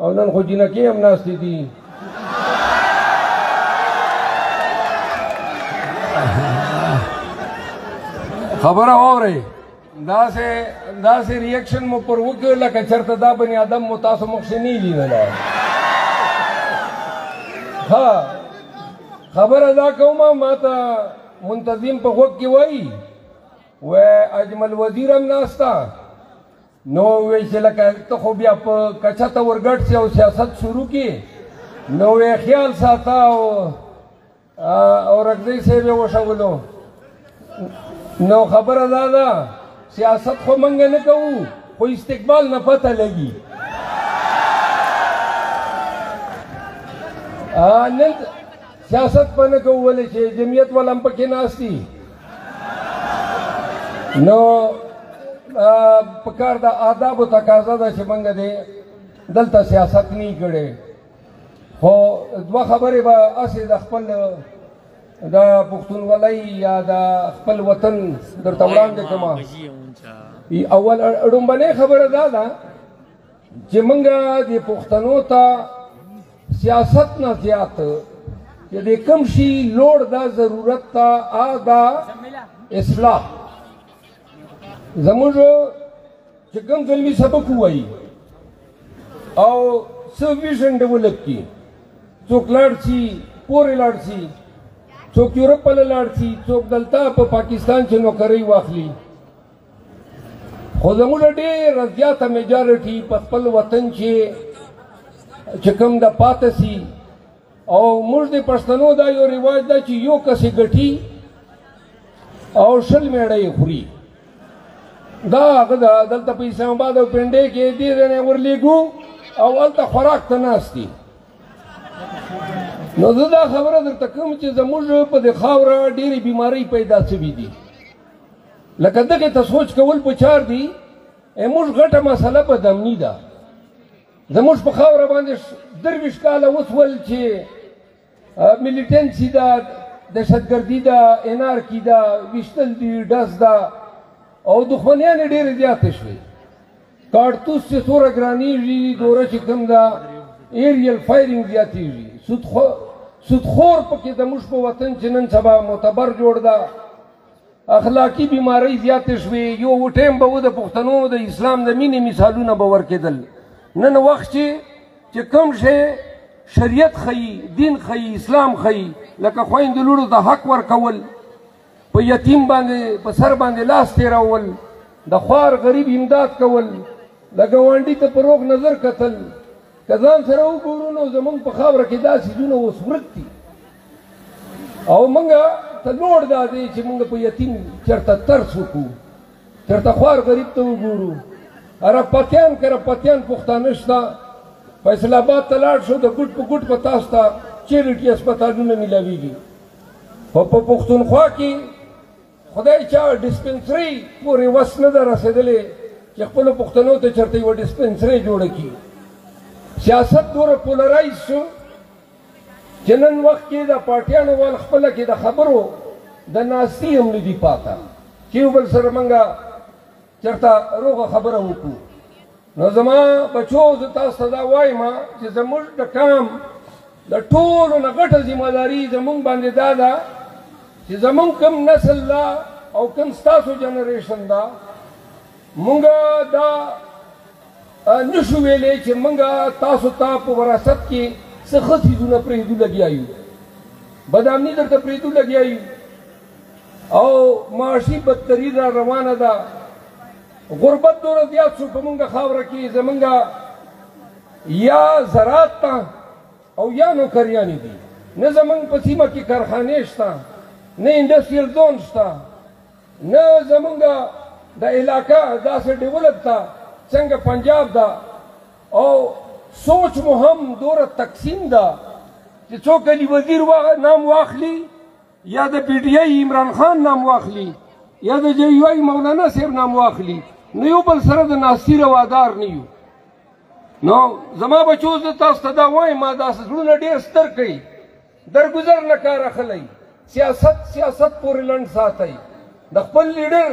او نن خو جنکې هم ناستې دي. خبره واورئ، داسې ریاکشن مو پر وکړ لکه چېرته دا بني ادم مو تاسو مخکې نه لیدلی. ها خبره دا کومه ما ته منتظم په غوږ کې وایي اجمل وزیر هم ناسته، نو وایي چې لکه ته خو بیا په کچه ته ورګډ سې او سیاست شروع کړي، نو وایي خیال ساته او رګزی صاحب یې وښولو. نو خبره دا ده سیاست خو موږ نه کوو، خو استقبال نه پته لګي. نن سیاست په نه کوو ولې چې جمعیت والا هم پکې ناست دي. نو پکار د آدابو تقاضا ده چې موږ دلته سیاست نه کړی، خو دوه خبرې به هسې د خپل د پښتونولۍ یا د خپل وطن درته وړاندې کړمه. اول ړومبنۍ خبره دا ده چې موږ د پښتنو ته سیاست نه زیات چې د کوم شي لوړ دا ضرورت ته دا اصلاح زموږ چې کوم زلمي سبق ووایي او څه ویژن ډیولپ کړي، څوک لاړ شي پورې لاړ شي، څوک یورپ له لاړ شي، څوک دلته په پاکستان چې نوکرۍ واخلي، خو زموږ ډېره زیاته میجارټي په خپل وطن چې کوم د پاته سي. او موږ د پښتنو دا یو رواج ده چې یو کس یې ګټي او شل میړه یې خوري. دا هغه ده دلته په اسلام آباد او پنډۍ کې دې ځای نه ورلېږو او هلته خوراک ته ناست دي. نو زه دا خبره درته کوم چې زموږ په دې خاوره ډېرې بیمارۍ پیدا شوي دي، لکه دغې ته سوچ کول پکار دي. موږ غټه مسله بدامني ده، زموږ په خاوره باندې 23 کاله وسول چې ملیټنسي ده، دهشتګردي ده، انارکي ده، ویشتل دي، ډز ده او دښمنیانې ډېرې زیاتې شوې. کارتوس چې څومره ګرانېږي دوره چې کوم ده ایریل فایرنګ زیاتېږي. سودخور پکې زموږ په وطن چې نن سبا معتبر جوړ ده. اخلاقي بیمارۍ زیاتې شوې. یو ټیم به و د پښتنو د اسلام د مینې مثالونه به ورکېدل. نن وخت چې کوم شی شریعت ښیي، دین ښیي، اسلام ښیي، لکه خویندو لوڼو ته حق ورکول، په یتیم باندې په سر باندې لاس تېرول، د خوار غریب امداد کول، د ګاونډي ته په روغ نظر کتل. که ځان سره وګورو نو زموږ په خاوره کې دا څیزونه اوس ورک دي. او موږ ته لوړ دا دی چې موږ په یتیم چېرته ترس وکړو، چېرته خوار غریب ته وګورو. رپتیان که رپتیان پښتانه شته، فیصل آباد ته لاړ شو د ګوټ په ګوټ په تاسو ته چیریټي اسپتالونه میلاویږي. خو په پښتونخوا کې خدای چا ډسپنسري پورې وس نه ده رسېدلی چې خپلو پښتنو ته چېرته یوه ډسپنسري جوړه کړي. سیاست دومره پولرایز شو چې نن وخت کې د پارټیانو وال خپله کې د خبرو د ناستي هم نه دي پاته چې یو بل سره موږ چېرته روغه خبره وکړو. نو زما بچو زه تاسو ته دا وایم چې زموږ د کام د ټولو نه غټه ذمهداري زموږ باندې دا ده چې زموږ کوم نسل ده او کوم ستاسو جنریشن ده، موږ دا نشو ویلی چې موږ تاسو ته په وراثت کې څه ښه څیزونه پرېږدو لګیا یو، بدامني درته پرېږدو لګیا یو او معاشي بدتري را روانه ده. غربت دومره زیات شو په موږ خاوره کې، زموږ یا زراعت ته او یا نوکریانې دي. نه زموږ په سیمه کې کارخانې شته، نه انډسټریل زون شته، نه زموږ د علاقه داسې ډیولپ ده څنګه پنجاب ده. او سوچ مو هم دومره تقسیم ده چې څوک علي وزیر نام واخلي یا د پی ټي آی عمران خان نام واخلي یا د جے یو آی مولانا صاحب نام واخلي، نو یو بل سره د ناستي روادار نه یو. نو زما بچو زه تاسو ته دا وایم ما داسې زړونه ډېر ستر کوي، درګذر نه کار اخلئ، سیاست پورې لنډ ساتئ، د خپل لیډر